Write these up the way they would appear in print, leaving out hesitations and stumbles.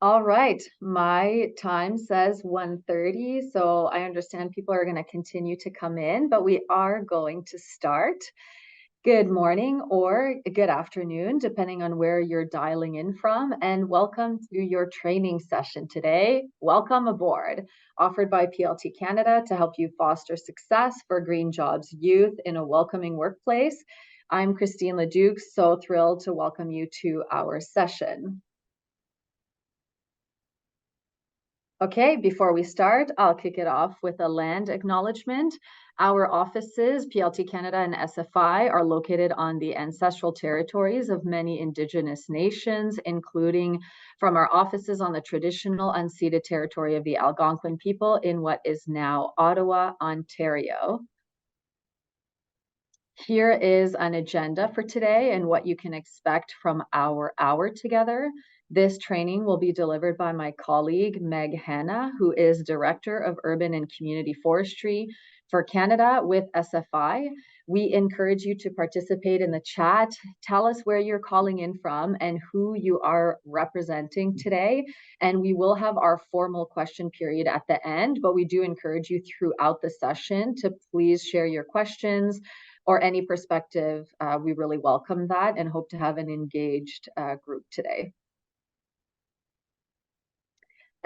All right, my time says 1:30, so I understand people are going to continue to come in, but we are going to start. Good morning or good afternoon, depending on where you're dialing in from, and welcome to your training session today. Welcome aboard, offered by PLT Canada to help you foster success for Green Jobs youth in a welcoming workplace. I'm Christine Leduc, so thrilled to welcome you to our session. Okay, before we start, I'll kick it off with a land acknowledgement. Our offices, PLT Canada and SFI, are located on the ancestral territories of many Indigenous nations, including from our offices on the traditional unceded territory of the Algonquin people in what is now Ottawa, Ontario. Here is an agenda for today and what you can expect from our hour together. This training will be delivered by my colleague, Meg Hanna, who is Director of Urban and Community Forestry for Canada with SFI. We encourage you to participate in the chat. Tell us where you're calling in from and who you are representing today. And we will have our formal question period at the end, but we do encourage you throughout the session to please share your questions or any perspective. We really welcome that and hope to have an engaged group today.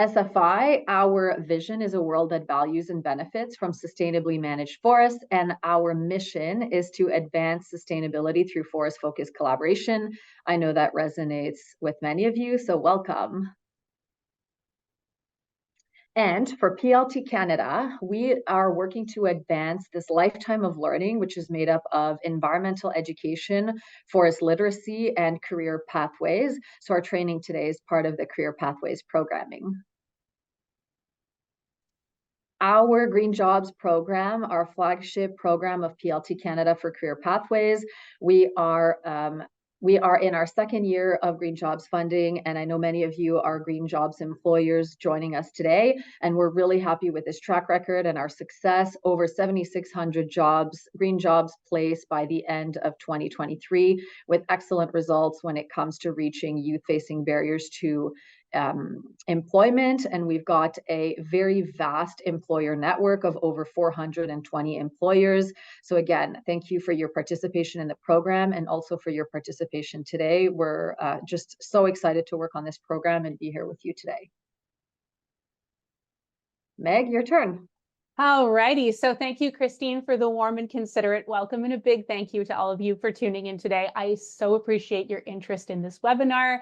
SFI, our vision is a world that values and benefits from sustainably managed forests, and our mission is to advance sustainability through forest-focused collaboration. I know that resonates with many of you, so welcome. And for PLT Canada, we are working to advance this lifetime of learning, which is made up of environmental education, forest literacy, and career pathways. So our training today is part of the career pathways programming. Our Green Jobs program, our flagship program of PLT Canada for career pathways, we are in our second year of Green Jobs funding, and I know many of you are Green Jobs employers joining us today, and we're really happy with this track record and our success. Over 7,600 jobs, Green Jobs placed by the end of 2023, with excellent results when it comes to reaching youth-facing barriers to employment, and we've got a very vast employer network of over 420 employers. So again, thank you for your participation in the program and also for your participation today. We're just so excited to work on this program and be here with you today. Meg, your turn. All righty. So thank you, Christine, for the warm and considerate welcome, and a big thank you to all of you for tuning in today. I so appreciate your interest in this webinar.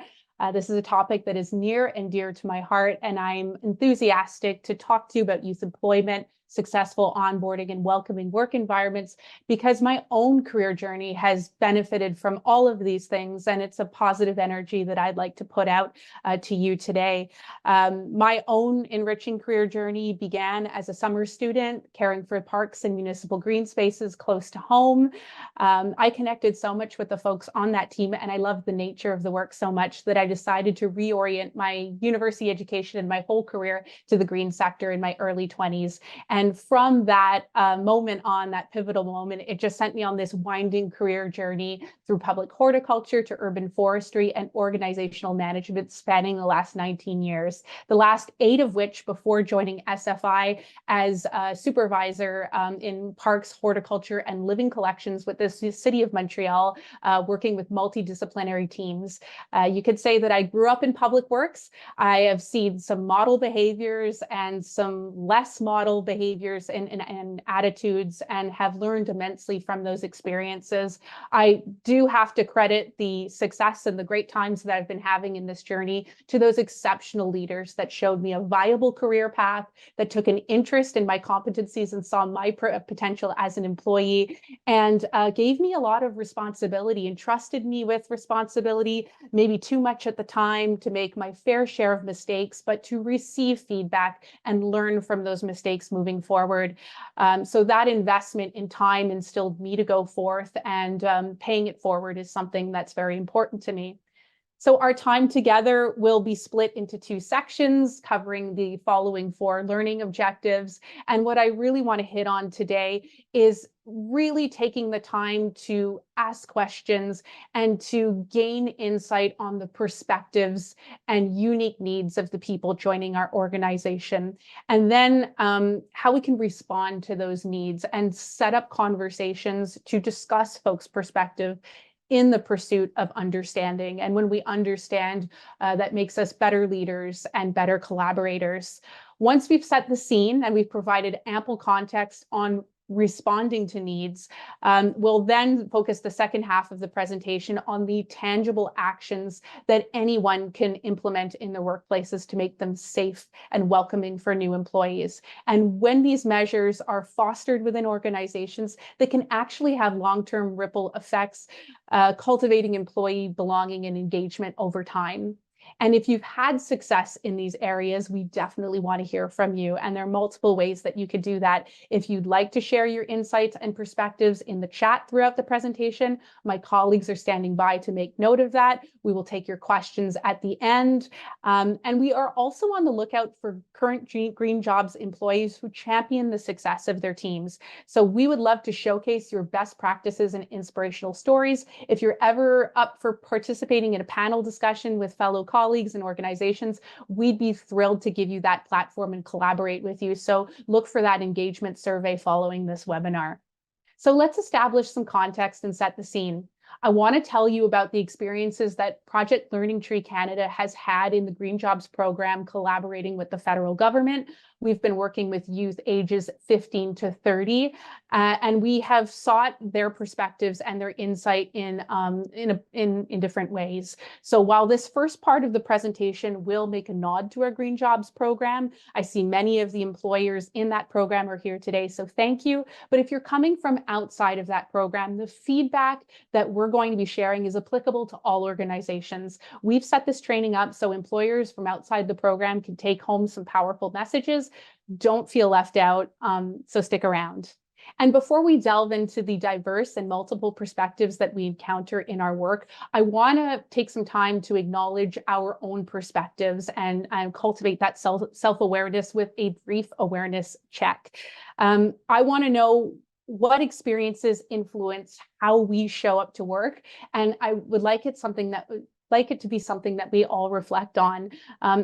This is a topic that is near and dear to my heart, and I'm enthusiastic to talk to you about youth employment, successful onboarding, and welcoming work environments, because my own career journey has benefited from all of these things, and it's a positive energy that I'd like to put out to you today. My own enriching career journey began as a summer student, caring for parks and municipal green spaces close to home. I connected so much with the folks on that team, and I loved the nature of the work so much that I decided to reorient my university education and my whole career to the green sector in my early 20s. And from that moment on, that pivotal moment, it just sent me on this winding career journey through public horticulture to urban forestry and organizational management, spanning the last 19 years, the last 8 of which before joining SFI as a supervisor in parks, horticulture, and living collections with the City of Montreal, working with multidisciplinary teams. You could say that I grew up in public works. I have seen some model behaviors and some less model behaviors and attitudes, and have learned immensely from those experiences. I do have to credit the success and the great times that I've been having in this journey to those exceptional leaders that showed me a viable career path, that took an interest in my competencies and saw my potential as an employee, and gave me a lot of responsibility and trusted me with responsibility, maybe too much at the time, to make my fair share of mistakes, but to receive feedback and learn from those mistakes moving forward. So that investment in time instilled me to go forth, and paying it forward is something that's very important to me. So our time together will be split into 2 sections covering the following 4 learning objectives. And what I really want to hit on today is really taking the time to ask questions and to gain insight on the perspectives and unique needs of the people joining our organization. And then how we can respond to those needs and set up conversations to discuss folks' perspective in the pursuit of understanding. And when we understand, that makes us better leaders and better collaborators. Once we've set the scene and we've provided ample context on responding to needs, we'll then focus the second half of the presentation on the tangible actions that anyone can implement in their workplaces to make them safe and welcoming for new employees. And when these measures are fostered within organizations, they can actually have long-term ripple effects, cultivating employee belonging and engagement over time. And if you've had success in these areas, we definitely want to hear from you. And there are multiple ways that you could do that. If you'd like to share your insights and perspectives in the chat throughout the presentation, my colleagues are standing by to make note of that. We will take your questions at the end. And we are also on the lookout for current Green Jobs employees who champion the success of their teams. So we would love to showcase your best practices and inspirational stories. If you're ever up for participating in a panel discussion with fellow colleagues and organizations, we'd be thrilled to give you that platform and collaborate with you. So look for that engagement survey following this webinar. So let's establish some context and set the scene. I want to tell you about the experiences that Project Learning Tree Canada has had in the Green Jobs program, collaborating with the federal government. We've been working with youth ages 15 to 30, and we have sought their perspectives and their insight in different ways. So while this first part of the presentation will make a nod to our Green Jobs program, I see many of the employers in that program are here today, so thank you. But if you're coming from outside of that program, the feedback that we're going to be sharing is applicable to all organizations. We've set this training up so employers from outside the program can take home some powerful messages. Don't feel left out, so stick around. And before we delve into the diverse and multiple perspectives that we encounter in our work, I want to take some time to acknowledge our own perspectives and cultivate that self-awareness with a brief awareness check. I want to know what experiences influence how we show up to work, and I would like it to be something that we all reflect on.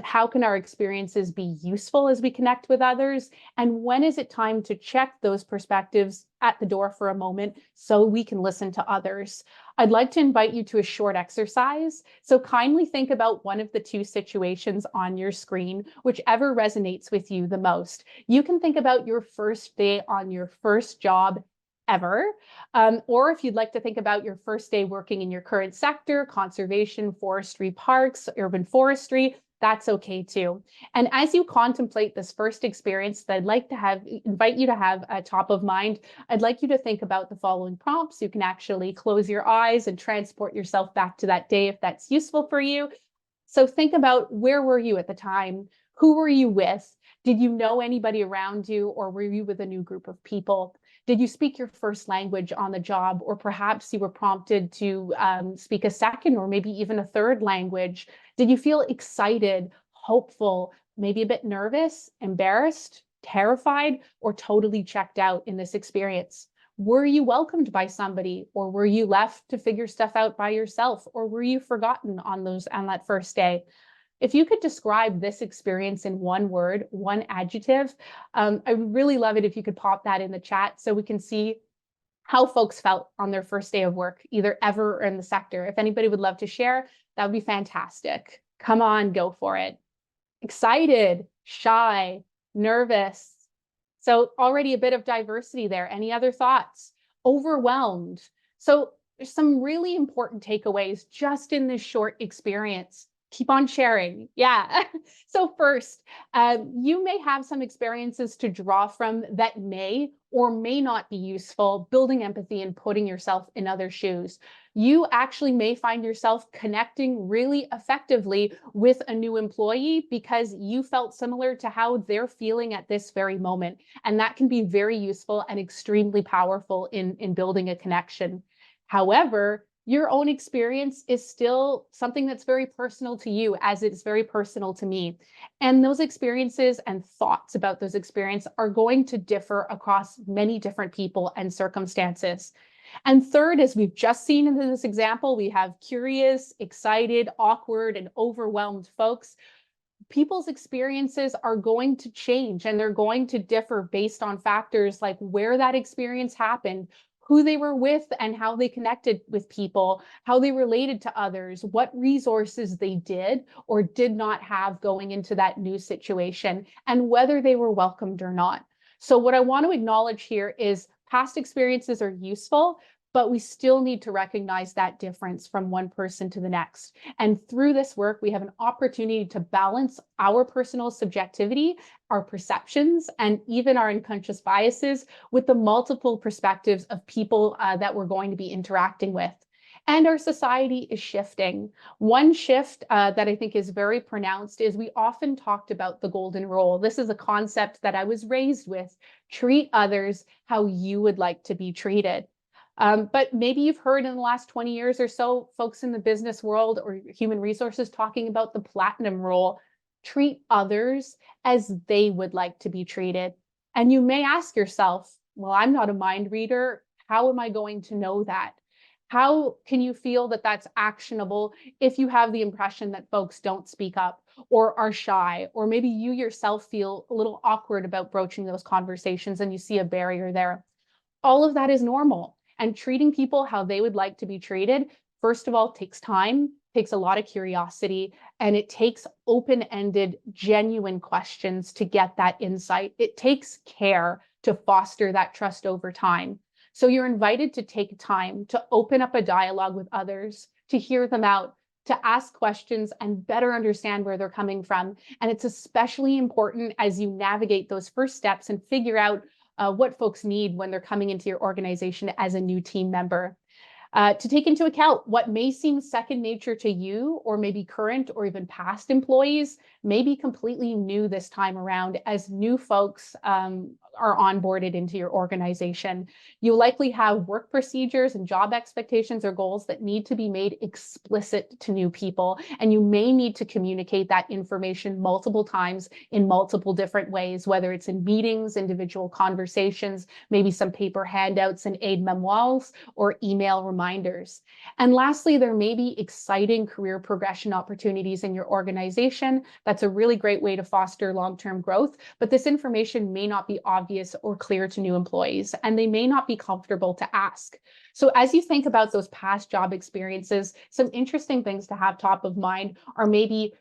How can our experiences be useful as we connect with others? And when is it time to check those perspectives at the door for a moment so we can listen to others? I'd like to invite you to a short exercise. So kindly think about one of the two situations on your screen, whichever resonates with you the most. You can think about your first day on your first job ever. Or if you'd like to think about your first day working in your current sector, conservation, forestry, parks, urban forestry, that's okay too. And as you contemplate this first experience that I'd like to invite you to have top of mind, I'd like you to think about the following prompts. You can actually close your eyes and transport yourself back to that day if that's useful for you. So think about, where were you at the time? Who were you with? Did you know anybody around you, or were you with a new group of people? Did you speak your first language on the job, or perhaps you were prompted to speak a second or maybe even a third language? Did you feel excited, hopeful, maybe a bit nervous, embarrassed, terrified, or totally checked out in this experience? Were you welcomed by somebody, or were you left to figure stuff out by yourself, or were you forgotten on that first day? If you could describe this experience in one word, one adjective, I would really love it if you could pop that in the chat so we can see how folks felt on their first day of work, either ever or in the sector. If anybody would love to share, that would be fantastic. Come on, go for it. Excited, shy, nervous. So already a bit of diversity there. Any other thoughts? Overwhelmed. So there's some really important takeaways just in this short experience. Keep on sharing. Yeah. So first, you may have some experiences to draw from that may or may not be useful, building empathy and putting yourself in other shoes. You actually may find yourself connecting really effectively with a new employee because you felt similar to how they're feeling at this very moment. And that can be very useful and extremely powerful in building a connection. However, your own experience is still something that's very personal to you, as it's very personal to me. And those experiences and thoughts about those experiences are going to differ across many different people and circumstances. And third, as we've just seen in this example, we have curious, excited, awkward, and overwhelmed folks. People's experiences are going to change, and they're going to differ based on factors like where that experience happened, who they were with and how they connected with people, how they related to others, what resources they did or did not have going into that new situation, and whether they were welcomed or not. So what I want to acknowledge here is past experiences are useful, but we still need to recognize that difference from one person to the next. And through this work, we have an opportunity to balance our personal subjectivity, our perceptions, and even our unconscious biases with the multiple perspectives of people that we're going to be interacting with. And our society is shifting. One shift that I think is very pronounced is we often talked about the golden rule. This is a concept that I was raised with. Treat others how you would like to be treated. But maybe you've heard in the last 20 years or so, folks in the business world or human resources talking about the platinum rule. Treat others as they would like to be treated. And you may ask yourself, well, I'm not a mind reader. How am I going to know that? How can you feel that that's actionable if you have the impression that folks don't speak up or are shy, or maybe you yourself feel a little awkward about broaching those conversations and you see a barrier there? All of that is normal. And treating people how they would like to be treated, first of all, takes time, takes a lot of curiosity, and it takes open-ended, genuine questions to get that insight. It takes care to foster that trust over time. So you're invited to take time to open up a dialogue with others, to hear them out, to ask questions and better understand where they're coming from. And it's especially important as you navigate those first steps and figure out what folks need when they're coming into your organization as a new team member. To take into account what may seem second nature to you, or maybe current or even past employees, may be completely new this time around as new folks are onboarded into your organization. You likely have work procedures and job expectations or goals that need to be made explicit to new people, and you may need to communicate that information multiple times in multiple different ways, whether it's in meetings, individual conversations, maybe some paper handouts and aide memoirs, or email reminders. And lastly, there may be exciting career progression opportunities in your organization. That's a really great way to foster long-term growth, but this information may not be obvious or clear to new employees, and they may not be comfortable to ask. So as you think about those past job experiences, some interesting things to have top of mind are maybe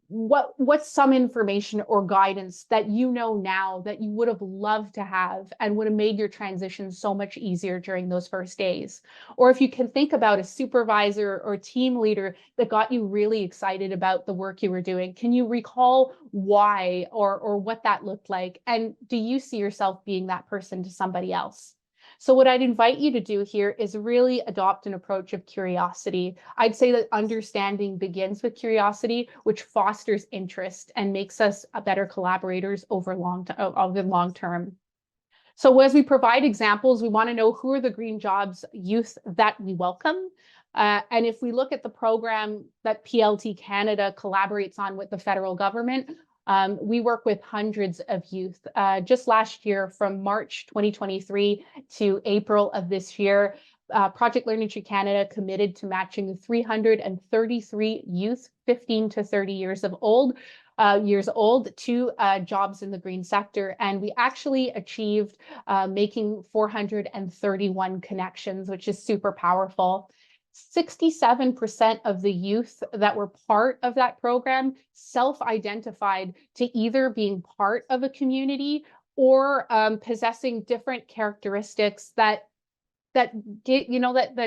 what's some information or guidance that you know now that you would have loved to have and would have made your transition so much easier during those first days? Or if you can think about a supervisor or team leader that got you really excited about the work you were doing, can you recall why or what that looked like? And do you see yourself being that person to somebody else? So what I'd invite you to do here is really adopt an approach of curiosity. I'd say that understanding begins with curiosity, which fosters interest and makes us better collaborators over the long term. So as we provide examples, we want to know who are the Green Jobs youth that we welcome. And if we look at the program that PLT Canada collaborates on with the federal government, we work with hundreds of youth. Just last year, from March 2023 to April of this year, Project Learning Tree Canada committed to matching 333 youth 15 to 30 years old to jobs in the green sector. And we actually achieved making 431 connections, which is super powerful. 67% of the youth that were part of that program self-identified to either being part of a community or possessing different characteristics that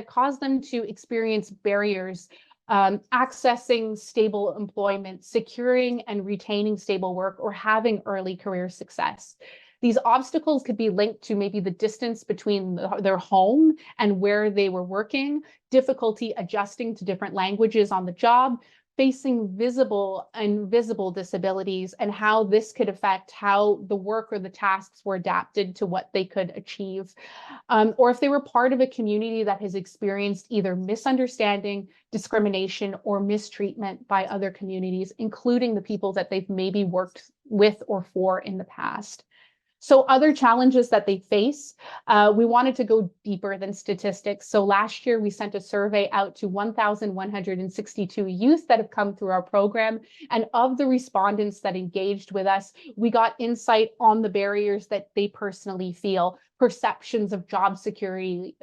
cause them to experience barriers, accessing stable employment, securing and retaining stable work, or having early career success. These obstacles could be linked to maybe the distance between their home and where they were working, difficulty adjusting to different languages on the job, facing visible and invisible disabilities, and how this could affect how the work or the tasks were adapted to what they could achieve. Or if they were part of a community that has experienced either misunderstanding, discrimination, or mistreatment by other communities, including the people that they've maybe worked with or for in the past. So other challenges that they face, we wanted to go deeper than statistics. So last year we sent a survey out to 1,162 youth that have come through our program. And of the respondents that engaged with us, we got insight on the barriers that they personally feel, perceptions of job security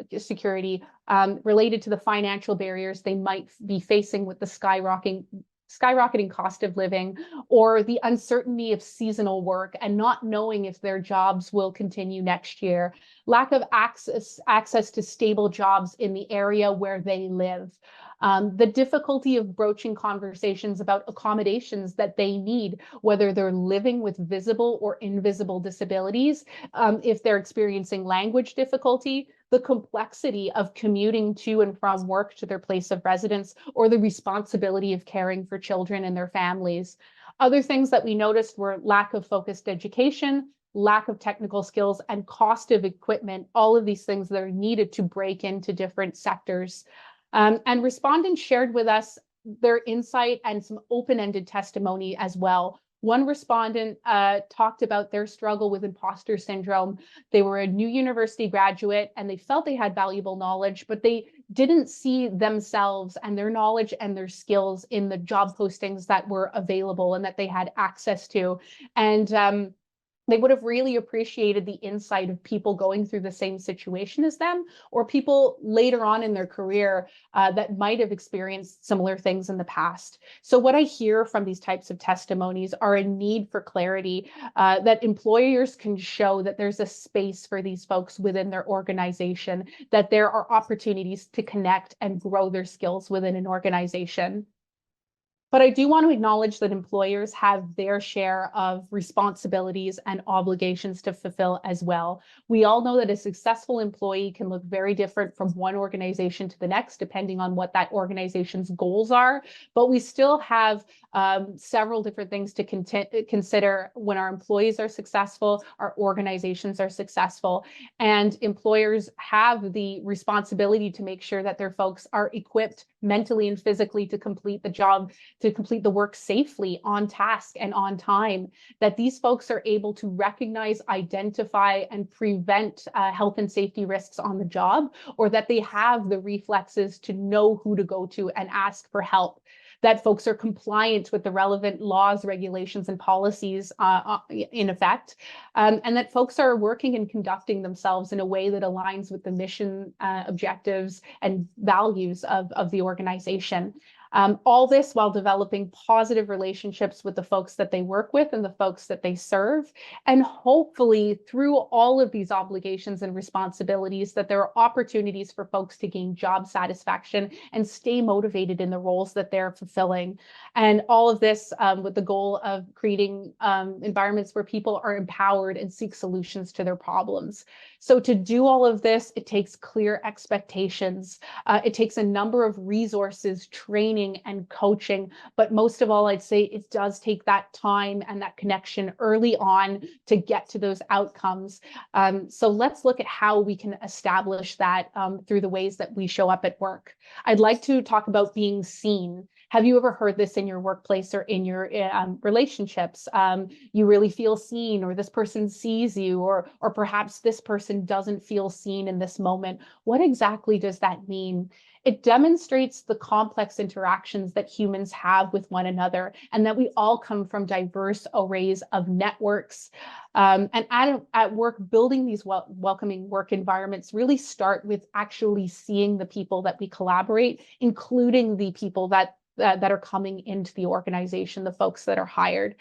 related to the financial barriers they might be facing with the skyrocketing cost of living, or the uncertainty of seasonal work and not knowing if their jobs will continue next year, lack of access to stable jobs in the area where they live, the difficulty of broaching conversations about accommodations that they need, whether they're living with visible or invisible disabilities, if they're experiencing language difficulty, the complexity of commuting to and from work to their place of residence, or the responsibility of caring for children and their families. Other things that we noticed were lack of focused education, lack of technical skills, and cost of equipment, all of these things that are needed to break into different sectors. And respondents shared with us their insight and some open-ended testimony as well. One respondent talked about their struggle with imposter syndrome. They were a new university graduate and they felt they had valuable knowledge, but they didn't see themselves and their knowledge and their skills in the job postings that were available and that they had access to. And they would have really appreciated the insight of people going through the same situation as them, or people later on in their career that might have experienced similar things in the past. So what I hear from these types of testimonies are a need for clarity, that employers can show that there's a space for these folks within their organization, that there are opportunities to connect and grow their skills within an organization. But I do want to acknowledge that employers have their share of responsibilities and obligations to fulfill as well. We all know that a successful employee can look very different from one organization to the next, depending on what that organization's goals are. But we still have several different things to consider when our employees are successful, our organizations are successful, and employers have the responsibility to make sure that their folks are equipped mentally and physically to complete the job, to complete the work safely, on task, and on time, that these folks are able to recognize, identify, and prevent health and safety risks on the job, or that they have the reflexes to know who to go to and ask for help, that folks are compliant with the relevant laws, regulations, and policies in effect, and that folks are working and conducting themselves in a way that aligns with the mission, objectives, and values of the organization. All this while developing positive relationships with the folks that they work with and the folks that they serve. And hopefully through all of these obligations and responsibilities, that there are opportunities for folks to gain job satisfaction and stay motivated in the roles that they're fulfilling. And all of this with the goal of creating environments where people are empowered and seek solutions to their problems. So to do all of this, it takes clear expectations. It takes a number of resources, training, and coaching, but most of all, I'd say it does take that time and that connection early on to get to those outcomes. So let's look at how we can establish that through the ways that we show up at work. I'd like to talk about being seen. Have you ever heard this in your workplace or in your relationships? You really feel seen, or this person sees you, or perhaps this person doesn't feel seen in this moment. What exactly does that mean? It demonstrates the complex interactions that humans have with one another, and that we all come from diverse arrays of networks. And at work, building these welcoming work environments really start with actually seeing the people that we collaborate, including the people that are coming into the organization, the folks that are hired.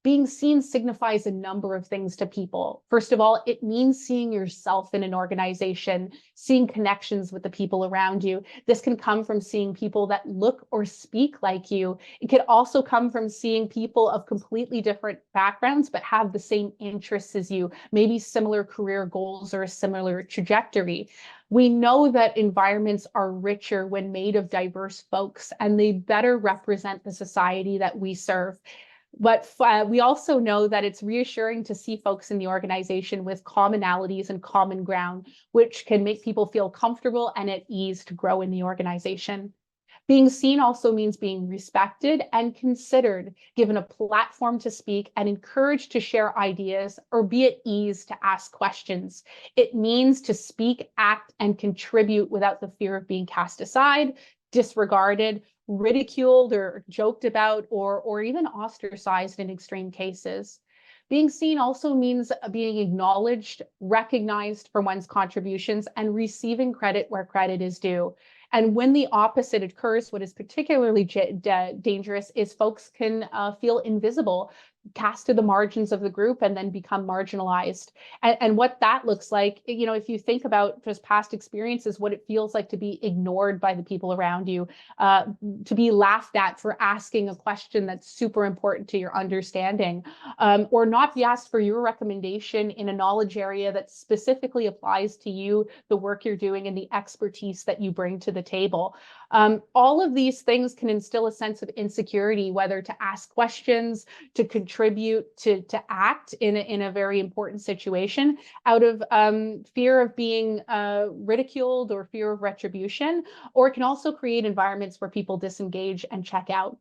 Being seen signifies a number of things to people. First of all, it means seeing yourself in an organization, seeing connections with the people around you. This can come from seeing people that look or speak like you. It could also come from seeing people of completely different backgrounds, but have the same interests as you, maybe similar career goals or a similar trajectory. We know that environments are richer when made of diverse folks, and they better represent the society that we serve. But we also know that it's reassuring to see folks in the organization with commonalities and common ground, which can make people feel comfortable and at ease to grow in the organization. Being seen also means being respected and considered, given a platform to speak and encouraged to share ideas or be at ease to ask questions. It means to speak, act, and contribute without the fear of being cast aside, disregarded, ridiculed or joked about, or even ostracized in extreme cases. Being seen also means being acknowledged, recognized for one's contributions, and receiving credit where credit is due. And when the opposite occurs, what is particularly dangerous is folks can feel invisible, cast to the margins of the group, and then become marginalized. And what that looks like, if you think about just past experiences, what it feels like to be ignored by the people around you, to be laughed at for asking a question that's super important to your understanding, or not be asked for your recommendation in a knowledge area that specifically applies to you, the work you're doing, and the expertise that you bring to the table. All of these things can instill a sense of insecurity, whether to ask questions, to contribute, to act in a very important situation out of fear of being ridiculed or fear of retribution, or it can also create environments where people disengage and check out.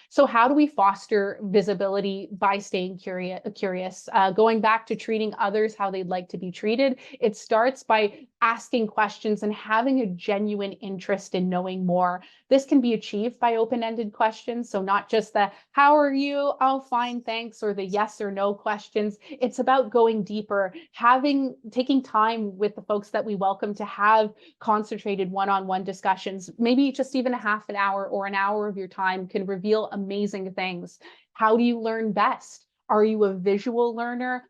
So how do we foster visibility by staying curious? Going back to treating others how they'd like to be treated, it starts by asking questions and having a genuine interest in knowing more. This can be achieved by open-ended questions. So not just the, how are you? Oh, fine, thanks, or the yes or no questions. It's about going deeper, taking time with the folks that we welcome to have concentrated one-on-one discussions. Maybe just even a half an hour or an hour of your time can reveal amazing things. How do you learn best? Are you a visual learner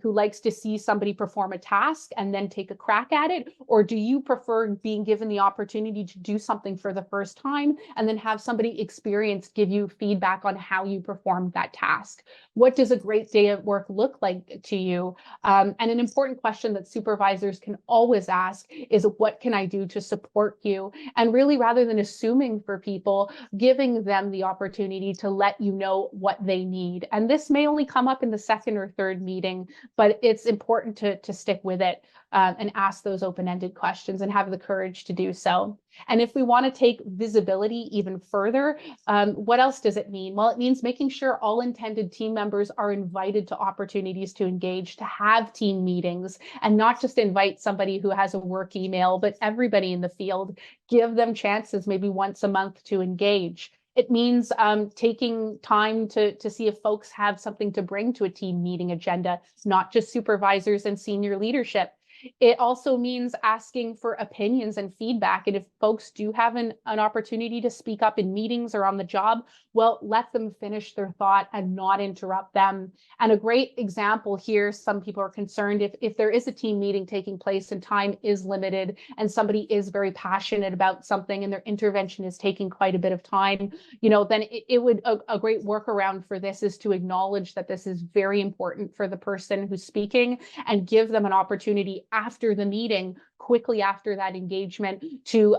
who likes to see somebody perform a task and then take a crack at it? Or do you prefer being given the opportunity to do something for the first time and then have somebody experienced give you feedback on how you performed that task? What does a great day at work look like to you? And an important question that supervisors can always ask is, what can I do to support you? And really, rather than assuming for people, giving them the opportunity to let you know what they need. And this may only come up in the second or third meeting, but it's important to stick with it and ask those open-ended questions and have the courage to do so. And if we want to take visibility even further, what else does it mean? Well, it means making sure all intended team members are invited to opportunities to engage, to have team meetings, and not just invite somebody who has a work email, but everybody in the field. Give them chances maybe once a month to engage. It means taking time to see if folks have something to bring to a team meeting agenda, not just supervisors and senior leadership. It also means asking for opinions and feedback. And if folks do have an opportunity to speak up in meetings or on the job, well, let them finish their thought and not interrupt them. And a great example here, some people are concerned if there is a team meeting taking place and time is limited and somebody is very passionate about something and their intervention is taking quite a bit of time, then it would, a great workaround for this is to acknowledge that this is very important for the person who's speaking and give them an opportunity after the meeting, quickly after that engagement, to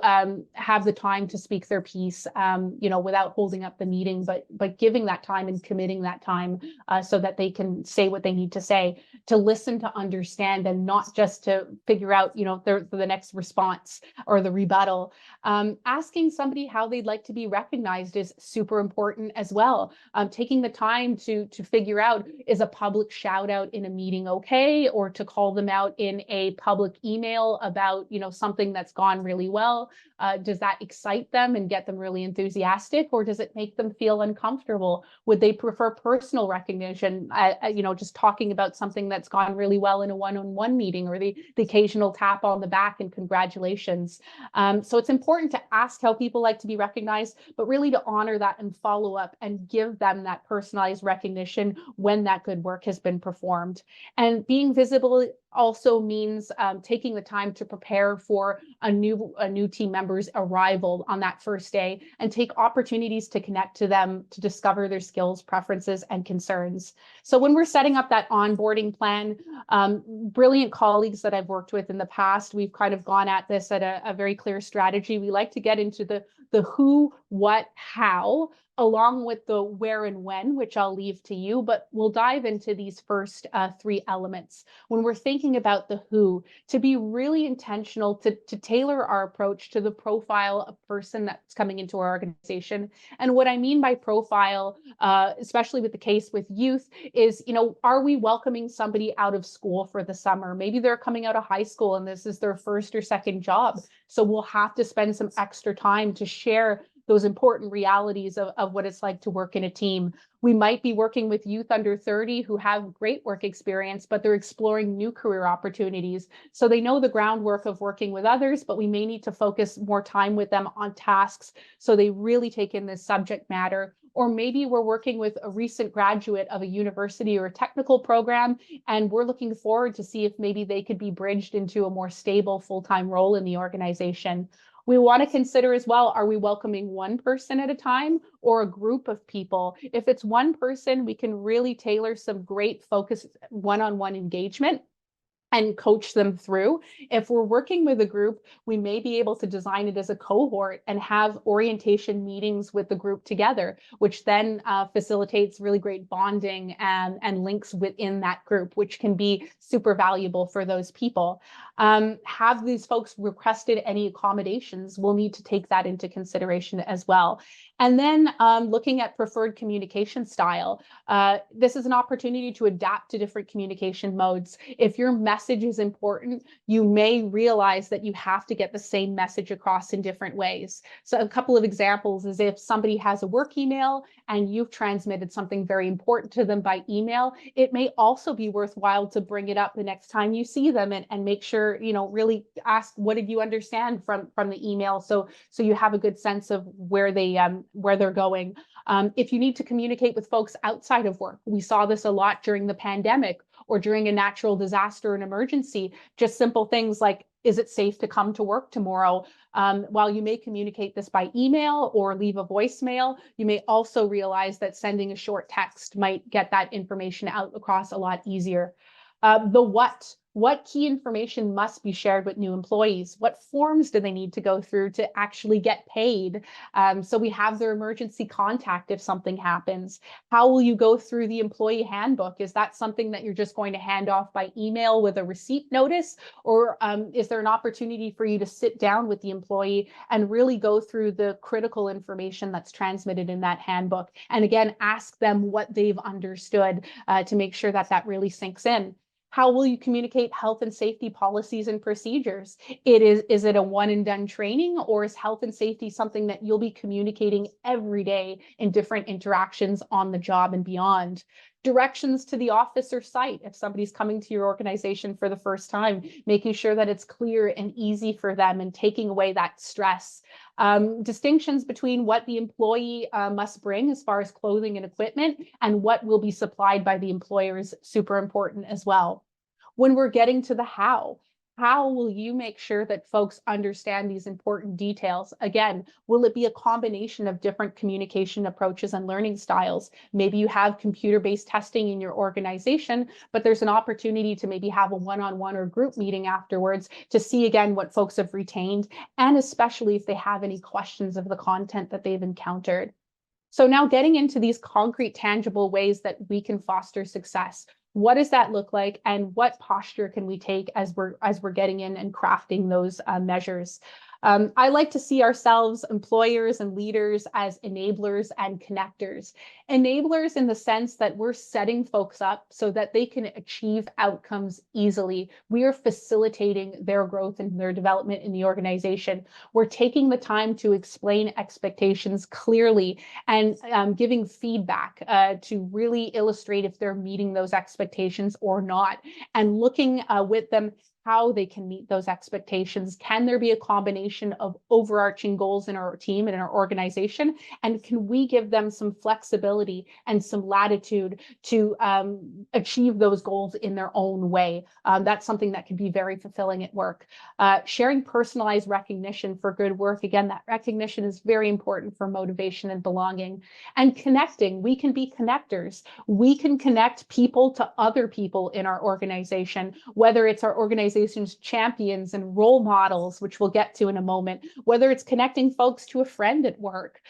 have the time to speak their piece, without holding up the meeting, but giving that time and committing that time so that they can say what they need to say, to listen, to understand, and not just to figure out, the next response or the rebuttal. Asking somebody how they'd like to be recognized is super important as well. Taking the time to figure out, is a public shout out in a meeting okay, or to call them out in a public email about about, something that's gone really well? Does that excite them and get them really enthusiastic, or does it make them feel uncomfortable? Would they prefer personal recognition, just talking about something that's gone really well in a one-on-one meeting, or the occasional tap on the back and congratulations? So it's important to ask how people like to be recognized, but really to honor that and follow up and give them that personalized recognition when that good work has been performed. And being visible also means taking the time to prepare for a new team member's arrival on that first day, and take opportunities to connect to them, to discover their skills, preferences, and concerns. So when we're setting up that onboarding plan, brilliant colleagues that I've worked with in the past, we've kind of gone at this at a very clear strategy. We like to get into the who, what, how, along with the where and when, which I'll leave to you, but we'll dive into these first three elements. When we're thinking about the who, to be really intentional, to tailor our approach to the profile of person that's coming into our organization. And what I mean by profile, especially with the case with youth, is, are we welcoming somebody out of school for the summer? Maybe they're coming out of high school and this is their first or second job. So we'll have to spend some extra time to share those important realities of what it's like to work in a team. We might be working with youth under 30 who have great work experience, but they're exploring new career opportunities. So they know the groundwork of working with others, but we may need to focus more time with them on tasks so they really take in this subject matter. Or maybe we're working with a recent graduate of a university or a technical program, and we're looking forward to see if maybe they could be bridged into a more stable full-time role in the organization. We want to consider as well, are we welcoming one person at a time or a group of people? If it's one person, we can really tailor some great focused one-on-one engagement and coach them through. If we're working with a group, we may be able to design it as a cohort and have orientation meetings with the group together, which then facilitates really great bonding and links within that group, which can be super valuable for those people. Have these folks requested any accommodations? We'll need to take that into consideration as well. And then looking at preferred communication style. This is an opportunity to adapt to different communication modes. If your message is important, you may realize that you have to get the same message across in different ways. So a couple of examples is if somebody has a work email and you've transmitted something very important to them by email, it may also be worthwhile to bring it up the next time you see them and make sure, really ask, what did you understand from the email? So you have a good sense of where they're going. If you need to communicate with folks outside of work, we saw this a lot during the pandemic or during a natural disaster and emergency, just simple things like, is it safe to come to work tomorrow? While you may communicate this by email or leave a voicemail, you may also realize that sending a short text might get that information out across a lot easier. The what key information must be shared with new employees? What forms do they need to go through to actually get paid? So we have their emergency contact if something happens. How will you go through the employee handbook? Is that something that you're just going to hand off by email with a receipt notice? Or is there an opportunity for you to sit down with the employee and really go through the critical information that's transmitted in that handbook? And again, ask them what they've understood to make sure that that really sinks in. How will you communicate health and safety policies and procedures? Is it a one and done training, or is health and safety something that you'll be communicating every day in different interactions on the job and beyond? Directions to the office or site. If somebody's coming to your organization for the first time, making sure that it's clear and easy for them and taking away that stress. Distinctions between what the employee must bring as far as clothing and equipment and what will be supplied by the employer is super important as well. When we're getting to the how will you make sure that folks understand these important details? Again, will it be a combination of different communication approaches and learning styles? Maybe you have computer-based testing in your organization, but there's an opportunity to maybe have a one-on-one or group meeting afterwards to see again what folks have retained, and especially if they have any questions of the content that they've encountered. So now getting into these concrete, tangible ways that we can foster success. What does that look like, and what posture can we take as we're getting in and crafting those measures? I like to see ourselves, employers and leaders, as enablers and connectors. Enablers in the sense that we're setting folks up so that they can achieve outcomes easily. We are facilitating their growth and their development in the organization. We're taking the time to explain expectations clearly and giving feedback to really illustrate if they're meeting those expectations or not, and looking with them how they can meet those expectations. Can there be a combination of overarching goals in our team and in our organization? And can we give them some flexibility and some latitude to achieve those goals in their own way? That's something that can be very fulfilling at work. Sharing personalized recognition for good work. Again, that recognition is very important for motivation and belonging. And connecting, we can be connectors. We can connect people to other people in our organization, whether it's our organization's champions and role models, which we'll get to in a moment, whether it's connecting folks to a friend at work,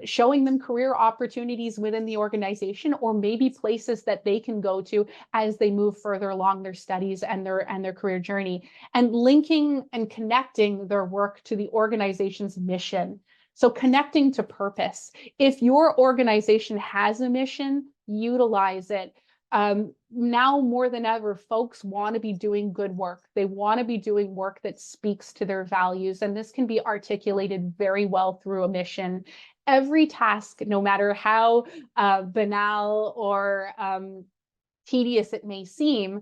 showing them career opportunities within the organization, or maybe places that they can go to as they move further along their studies and their career journey, and linking and connecting their work to the organization's mission. So connecting to purpose. If your organization has a mission, utilize it. Now more than ever, folks want to be doing good work. They want to be doing work that speaks to their values, and this can be articulated very well through a mission. Every task, no matter how banal or tedious it may seem,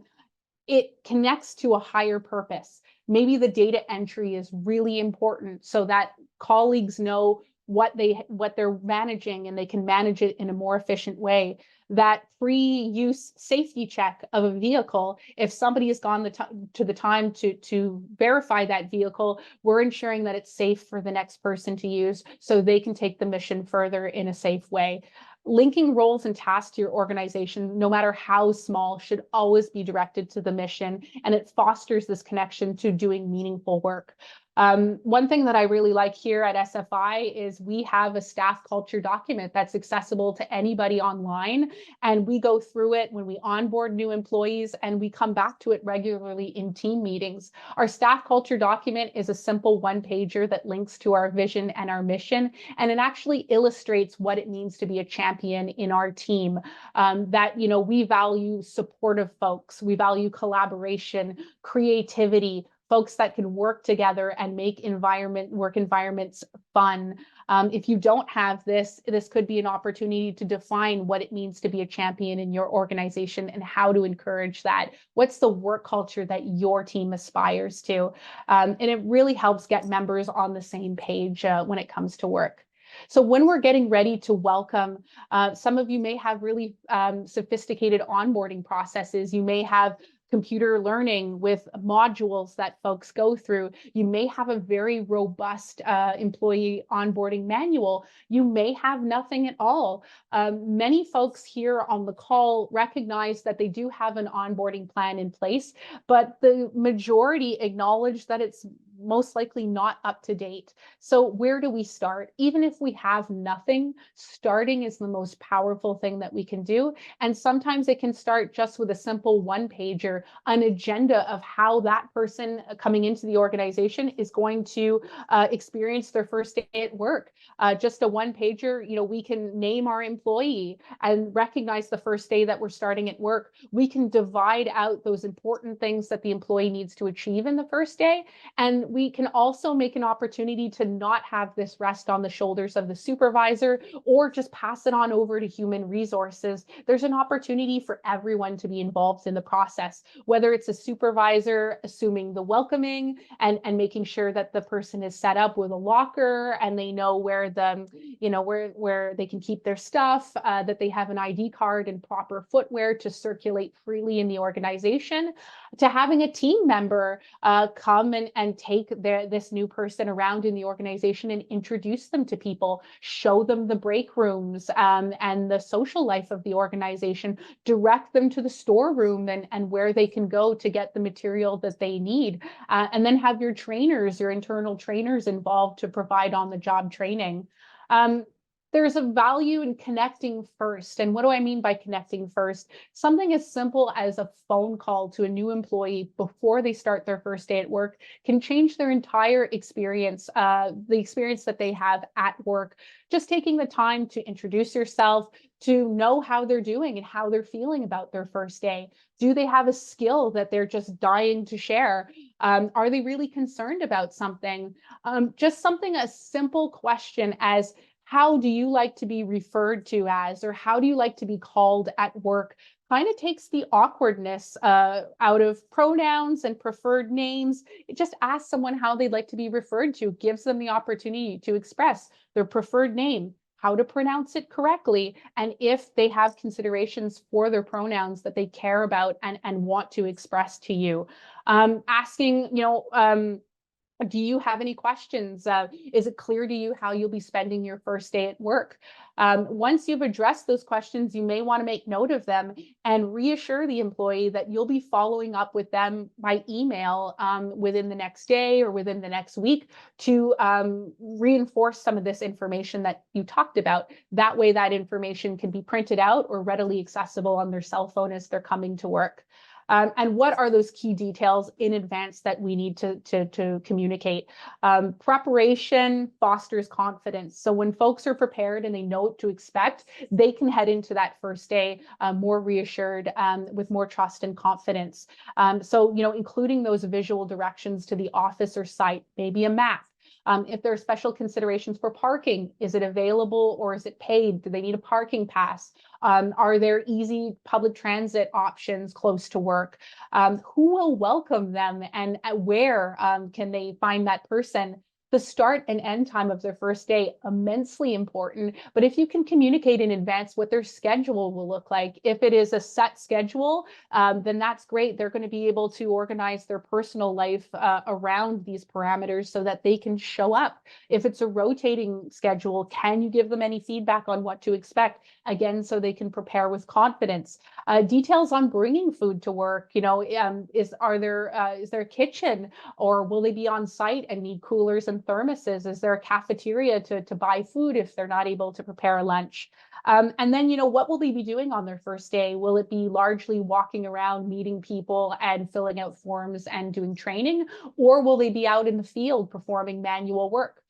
it connects to a higher purpose. Maybe the data entry is really important so that colleagues know what they're managing and they can manage it in a more efficient way. That pre-use safety check of a vehicle, if somebody has gone to the time to verify that vehicle, we're ensuring that it's safe for the next person to use so they can take the mission further in a safe way. Linking roles and tasks to your organization, no matter how small, should always be directed to the mission, and it fosters this connection to doing meaningful work. One thing that I really like here at SFI is we have a staff culture document that's accessible to anybody online, and we go through it when we onboard new employees, and we come back to it regularly in team meetings. Our staff culture document is a simple one-pager that links to our vision and our mission, and it actually illustrates what it means to be a champion in our team. That, you know, we value supportive folks, we value collaboration, creativity, folks that can work together and make work environments fun. If you don't have this, this could be an opportunity to define what it means to be a champion in your organization and how to encourage that. What's the work culture that your team aspires to? And it really helps get members on the same page when it comes to work. So when we're getting ready to welcome, some of you may have really sophisticated onboarding processes. You may have computer learning with modules that folks go through. You may have a very robust employee onboarding manual. You may have nothing at all. Many folks here on the call recognize that they do have an onboarding plan in place, but the majority acknowledge that it's most likely not up to date. So where do we start? Even if we have nothing, starting is the most powerful thing that we can do. And sometimes it can start just with a simple one-pager, an agenda of how that person coming into the organization is going to experience their first day at work. Just a one-pager, you know, we can name our employee and recognize the first day that we're starting at work. We can divide out those important things that the employee needs to achieve in the first day, and we can also make an opportunity to not have this rest on the shoulders of the supervisor or just pass it on over to human resources. There's an opportunity for everyone to be involved in the process, whether it's a supervisor assuming the welcoming and making sure that the person is set up with a locker and they know where where they can keep their stuff, that they have an ID card and proper footwear to circulate freely in the organization, to having a team member come and take this new person around in the organization and introduce them to people, show them the break rooms and the social life of the organization, direct them to the storeroom and where they can go to get the material that they need, and then have your trainers, your internal trainers involved to provide on-the-job training. There's a value in connecting first. And what do I mean by connecting first? Something as simple as a phone call to a new employee before they start their first day at work can change their entire experience, the experience that they have at work. Just taking the time to introduce yourself, to know how they're doing and how they're feeling about their first day. Do they have a skill that they're just dying to share? Are they really concerned about something? Just something, a simple question as, how do you like to be referred to as, or how do you like to be called at work, kind of takes the awkwardness out of pronouns and preferred names. It just asks someone how they'd like to be referred to, gives them the opportunity to express their preferred name, how to pronounce it correctly, and if they have considerations for their pronouns that they care about and want to express to you. Asking, do you have any questions? Is it clear to you how you'll be spending your first day at work? Once you've addressed those questions, you may want to make note of them and reassure the employee that you'll be following up with them by email within the next day or within the next week to reinforce some of this information that you talked about. That way, that information can be printed out or readily accessible on their cell phone as they're coming to work. And what are those key details in advance that we need to communicate? Preparation fosters confidence. So when folks are prepared and they know what to expect, they can head into that first day more reassured, with more trust and confidence. So, including those visual directions to the office or site, maybe a map. If there are special considerations for parking, is it available or is it paid? Do they need a parking pass? Are there easy public transit options close to work? Who will welcome them and where can they find that person? The start and end time of their first day, immensely important. But if you can communicate in advance what their schedule will look like, if it is a set schedule, then that's great. They're going to be able to organize their personal life around these parameters so that they can show up. If it's a rotating schedule, can you give them any feedback on what to expect? Again, so they can prepare with confidence. Details on bringing food to work. Is there a kitchen, or will they be on site and need coolers and thermoses? Is there a cafeteria to buy food if they're not able to prepare a lunch? And then, what will they be doing on their first day? Will it be largely walking around, meeting people and filling out forms and doing training? Or will they be out in the field performing manual work?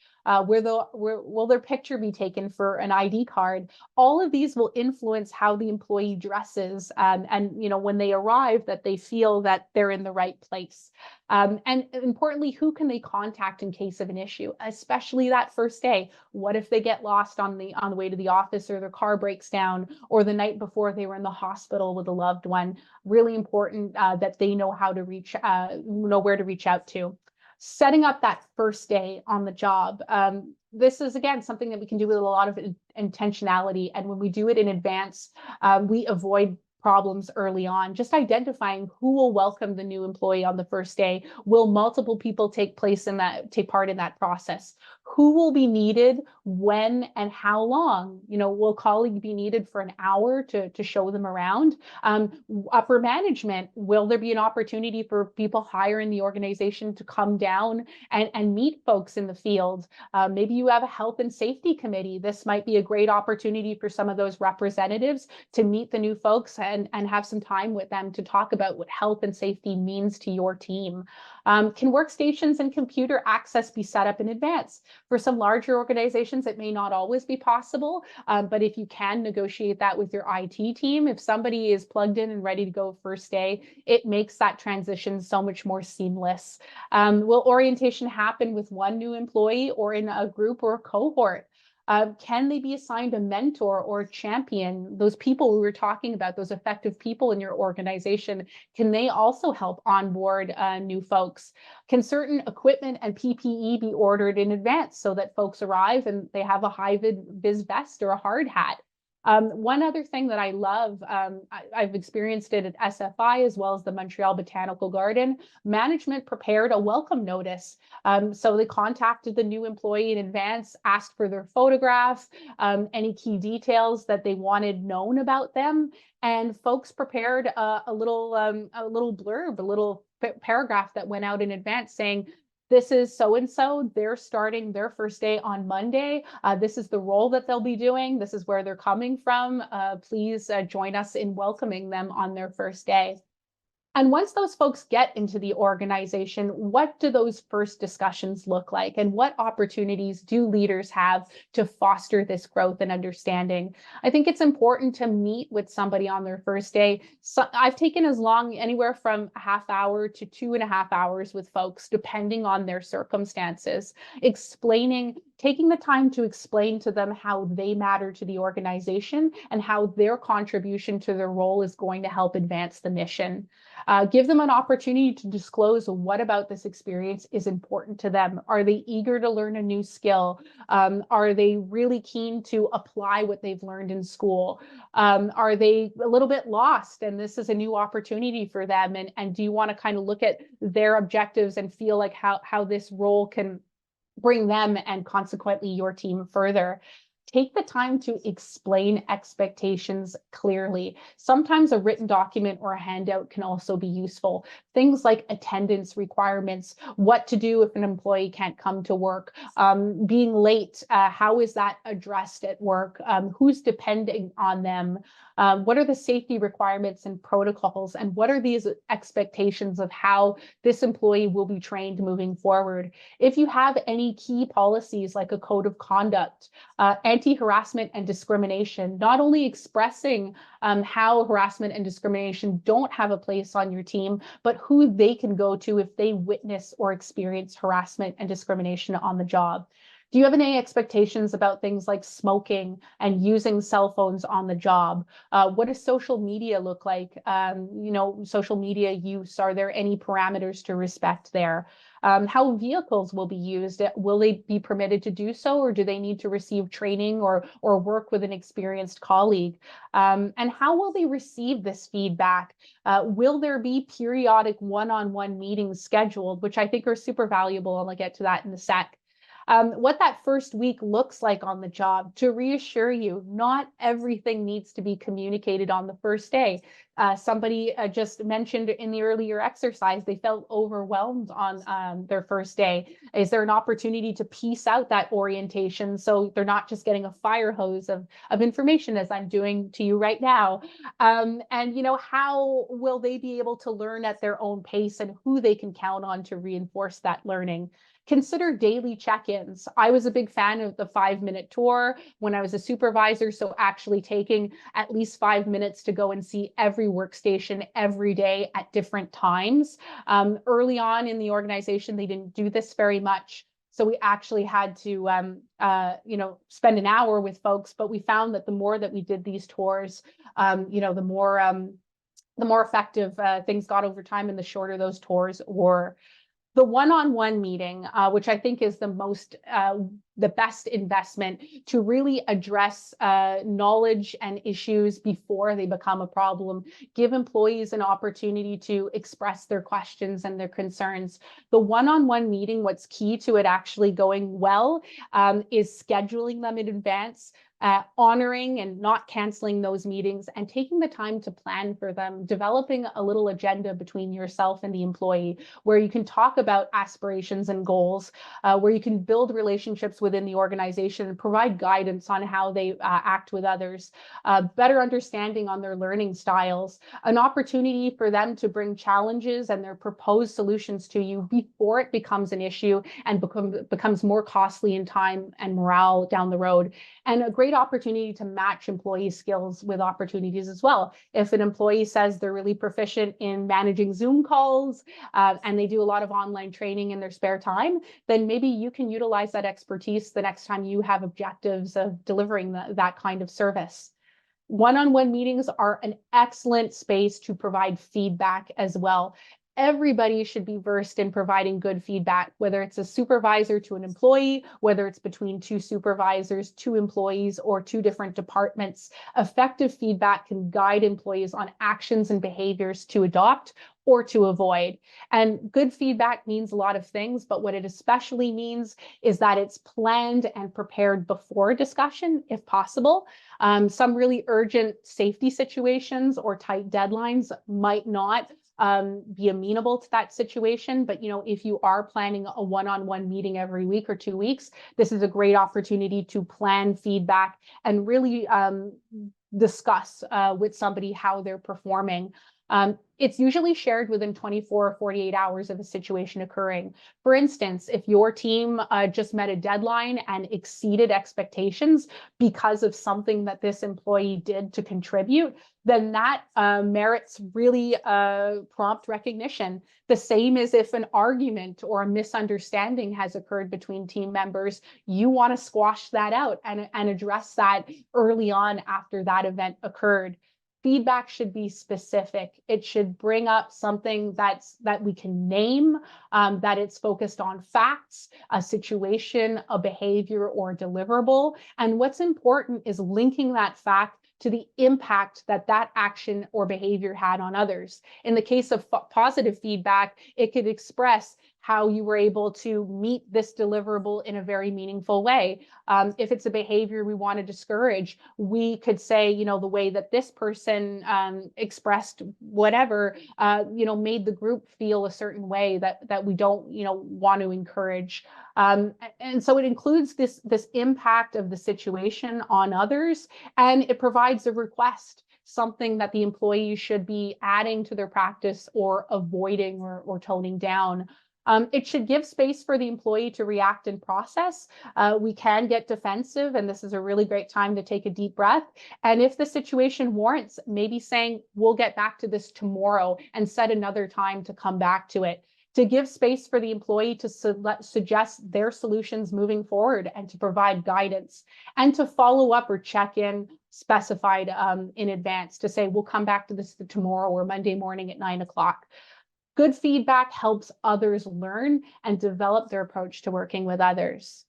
Will their picture be taken for an ID card? All of these will influence how the employee dresses, and when they arrive, that they feel that they're in the right place. And importantly, who can they contact in case of an issue, especially that first day? What if they get lost on the way to the office, or their car breaks down, or the night before they were in the hospital with a loved one? Really important that they know how to know where to reach out to. Setting up that first day on the job. This is, again, something that we can do with a lot of intentionality. And when we do it in advance, we avoid problems early on. Just identifying who will welcome the new employee on the first day. Will multiple people take part in that process? Who will be needed, when, and how long? Will colleague be needed for an hour to show them around? Upper management, will there be an opportunity for people higher in the organization to come down and meet folks in the field? Maybe you have a health and safety committee. This might be a great opportunity for some of those representatives to meet the new folks and have some time with them to talk about what health and safety means to your team. Can workstations and computer access be set up in advance? For some larger organizations, it may not always be possible, but if you can negotiate that with your IT team, if somebody is plugged in and ready to go first day, it makes that transition so much more seamless. Will orientation happen with one new employee or in a group or a cohort? Can they be assigned a mentor or a champion? Those people we were talking about, those effective people in your organization, can they also help onboard new folks? Can certain equipment and PPE be ordered in advance so that folks arrive and they have a high-vis vest or a hard hat? One other thing that I love, I've experienced it at SFI as well as the Montreal Botanical Garden. Management prepared a welcome notice. So they contacted the new employee in advance, asked for their photograph, any key details that they wanted known about them, and folks prepared a little blurb, a little paragraph that went out in advance saying, this is so-and-so, they're starting their first day on Monday. This is the role that they'll be doing. This is where they're coming from. Please join us in welcoming them on their first day. And once those folks get into the organization, what do those first discussions look like? And what opportunities do leaders have to foster this growth and understanding? I think it's important to meet with somebody on their first day. So I've taken as long, anywhere from a half hour to 2.5 hours with folks, depending on their circumstances, taking the time to explain to them how they matter to the organization and how their contribution to their role is going to help advance the mission. Give them an opportunity to disclose what about this experience is important to them. Are they eager to learn a new skill? Are they really keen to apply what they've learned in school? Are they a little bit lost and this is a new opportunity for them? And do you want to kind of look at their objectives and feel like how this role can bring them and consequently your team further? Take the time to explain expectations clearly. Sometimes a written document or a handout can also be useful. Things like attendance requirements, what to do if an employee can't come to work, being late, how is that addressed at work, who's depending on them, what are the safety requirements and protocols, and what are these expectations of how this employee will be trained moving forward. If you have any key policies like a code of conduct, anti-harassment and discrimination, not only expressing how harassment and discrimination don't have a place on your team, but who they can go to if they witness or experience harassment and discrimination on the job. Do you have any expectations about things like smoking and using cell phones on the job? What does social media look like? Social media use, are there any parameters to respect there? How vehicles will be used? Will they be permitted to do so, or do they need to receive training or work with an experienced colleague? And how will they receive this feedback? Will there be periodic one-on-one meetings scheduled, which I think are super valuable, and I'll get to that in a sec. What that first week looks like on the job, to reassure you, not everything needs to be communicated on the first day. Somebody just mentioned in the earlier exercise, they felt overwhelmed on their first day. Is there an opportunity to piece out that orientation so they're not just getting a fire hose of information as I'm doing to you right now? And how will they be able to learn at their own pace and who they can count on to reinforce that learning? Consider daily check-ins. I was a big fan of the 5-minute tour when I was a supervisor, so actually taking at least 5 minutes to go and see every workstation every day at different times. Early on in the organization, they didn't do this very much. So we actually had to, spend an hour with folks, but we found that the more that we did these tours, the more effective things got over time, and the shorter those tours were. The one-on-one meeting, which I think is the best investment to really address knowledge and issues before they become a problem, give employees an opportunity to express their questions and their concerns. The one-on-one meeting, what's key to it actually going well, is scheduling them in advance, honoring and not canceling those meetings, and taking the time to plan for them, developing a little agenda between yourself and the employee where you can talk about aspirations and goals, where you can build relationships within the organization and provide guidance on how they act with others, better understanding on their learning styles, an opportunity for them to bring challenges and their proposed solutions to you before it becomes an issue and becomes more costly in time and morale down the road. And a great opportunity to match employee skills with opportunities as well. If an employee says they're really proficient in managing Zoom calls and they do a lot of online training in their spare time, then maybe you can utilize that expertise the next time you have objectives of delivering that kind of service. One-on-one meetings are an excellent space to provide feedback as well. Everybody should be versed in providing good feedback, whether it's a supervisor to an employee, whether it's between two supervisors, two employees, or two different departments. Effective feedback can guide employees on actions and behaviors to adopt or to avoid. And good feedback means a lot of things, but what it especially means is that it's planned and prepared before discussion, if possible. Some really urgent safety situations or tight deadlines might not be amenable to that situation. But, if you are planning a one-on-one meeting every week or 2 weeks, this is a great opportunity to plan feedback and really discuss with somebody how they're performing. It's usually shared within 24 or 48 hours of a situation occurring. For instance, if your team just met a deadline and exceeded expectations because of something that this employee did to contribute, then that merits really prompt recognition. The same as if an argument or a misunderstanding has occurred between team members, you want to squash that out and address that early on after that event occurred. Feedback should be specific. It should bring up something that we can name, that it's focused on facts, a situation, a behavior, or deliverable. And what's important is linking that fact to the impact that that action or behavior had on others. In the case of positive feedback, it could express how you were able to meet this deliverable in a very meaningful way. If it's a behavior we want to discourage, we could say, the way that this person expressed whatever, made the group feel a certain way that we don't, want to encourage. And so it includes this impact of the situation on others, and it provides a request, something that the employee should be adding to their practice or avoiding or toning down. It should give space for the employee to react and process. We can get defensive, and this is a really great time to take a deep breath. And if the situation warrants, maybe saying, we'll get back to this tomorrow and set another time to come back to it. To give space for the employee to suggest their solutions moving forward and to provide guidance, and to follow up or check in specified in advance to say, we'll come back to this tomorrow or Monday morning at 9 o'clock. Good feedback helps others learn and develop their approach to working with others.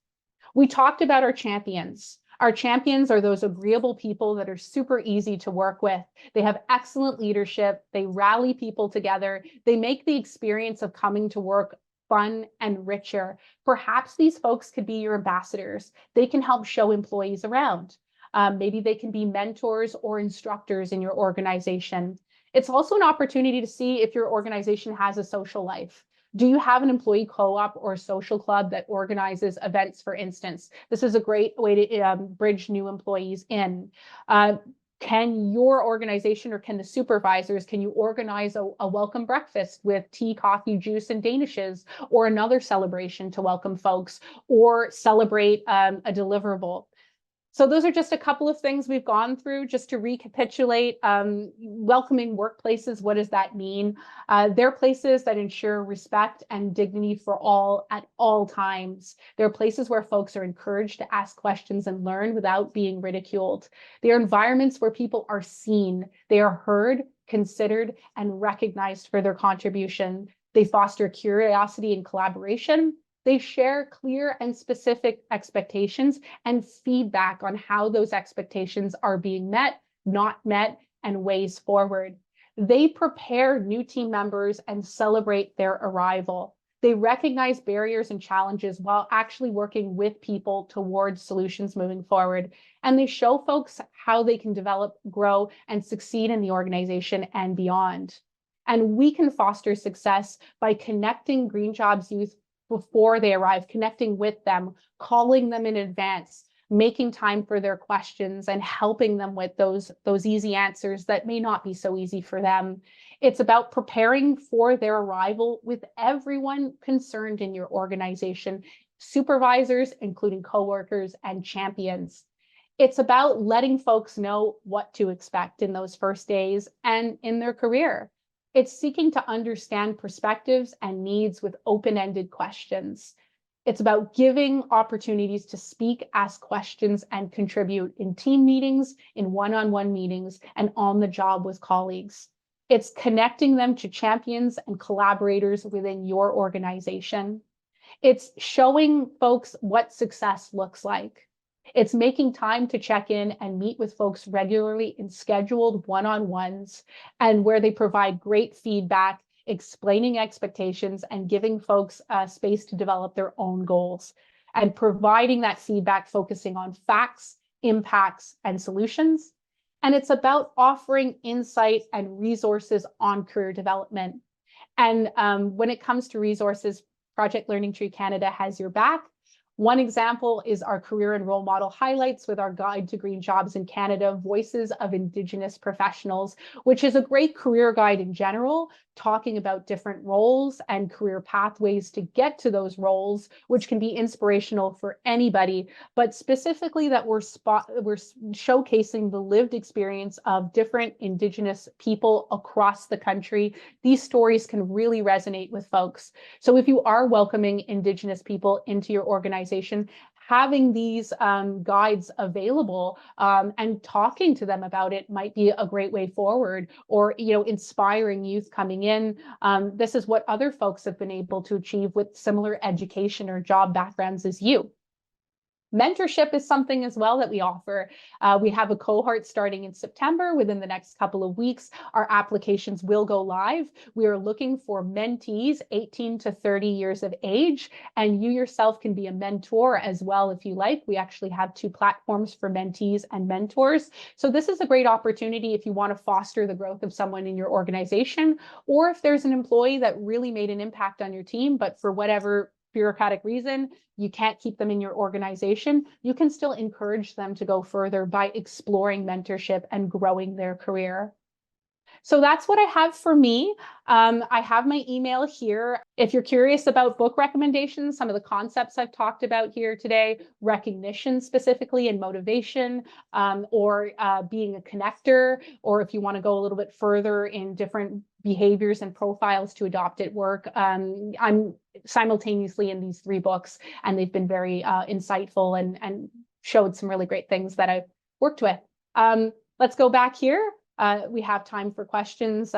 We talked about our champions. Our champions are those agreeable people that are super easy to work with. They have excellent leadership. They rally people together. They make the experience of coming to work fun and richer. Perhaps these folks could be your ambassadors. They can help show employees around. Maybe they can be mentors or instructors in your organization. It's also an opportunity to see if your organization has a social life. Do you have an employee co-op or social club that organizes events, for instance? This is a great way to bridge new employees in. Can your organization, or can the supervisors, can you organize a welcome breakfast with tea, coffee, juice, and danishes, or another celebration to welcome folks, or celebrate a deliverable? So those are just a couple of things we've gone through. Just to recapitulate, welcoming workplaces, what does that mean? They're places that ensure respect and dignity for all at all times. They're places where folks are encouraged to ask questions and learn without being ridiculed. They're environments where people are seen, they are heard, considered, and recognized for their contribution. They foster curiosity and collaboration. They share clear and specific expectations and feedback on how those expectations are being met, not met, and ways forward. They prepare new team members and celebrate their arrival. They recognize barriers and challenges while actually working with people towards solutions moving forward. And they show folks how they can develop, grow, and succeed in the organization and beyond. And we can foster success by connecting Green Jobs youth before they arrive, connecting with them, calling them in advance, making time for their questions, and helping them with those easy answers that may not be so easy for them. It's about preparing for their arrival with everyone concerned in your organization, supervisors, including coworkers, and champions. It's about letting folks know what to expect in those first days and in their career. It's seeking to understand perspectives and needs with open-ended questions. It's about giving opportunities to speak, ask questions, and contribute in team meetings, in one-on-one meetings, and on the job with colleagues. It's connecting them to champions and collaborators within your organization. It's showing folks what success looks like. It's making time to check in and meet with folks regularly in scheduled one-on-ones, and where they provide great feedback, explaining expectations, and giving folks space to develop their own goals, and providing that feedback focusing on facts, impacts, and solutions. And it's about offering insight and resources on career development. And when it comes to resources, Project Learning Tree Canada has your back. One example is our career and role model highlights with our Guide to Green Jobs in Canada, Voices of Indigenous Professionals, which is a great career guide in general, talking about different roles and career pathways to get to those roles, which can be inspirational for anybody, but specifically that we're showcasing the lived experience of different Indigenous people across the country. These stories can really resonate with folks. So if you are welcoming Indigenous people into your organization, having these guides available and talking to them about it might be a great way forward, or inspiring youth coming in. This is what other folks have been able to achieve with similar education or job backgrounds as you. Mentorship is something as well that we offer. We have a cohort starting in September. Within the next couple of weeks, our applications will go live. We are looking for mentees 18 to 30 years of age, and you yourself can be a mentor as well if you like. We actually have 2 platforms for mentees and mentors. So this is a great opportunity if you want to foster the growth of someone in your organization, or if there's an employee that really made an impact on your team, but for whatever bureaucratic reason, you can't keep them in your organization, you can still encourage them to go further by exploring mentorship and growing their career. So that's what I have for me. I have my email here. If you're curious about book recommendations, some of the concepts I've talked about here today, recognition specifically and motivation, or being a connector, or if you want to go a little bit further in different behaviors and profiles to adopt at work, I'm simultaneously in these 3 books, and they've been very insightful and showed some really great things that I've worked with. Let's go back here. We have time for questions,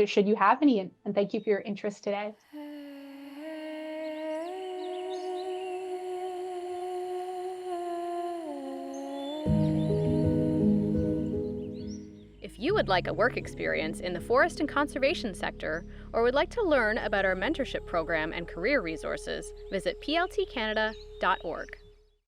should you have any, and thank you for your interest today. If you would like a work experience in the forest and conservation sector, or would like to learn about our mentorship program and career resources, visit pltcanada.org.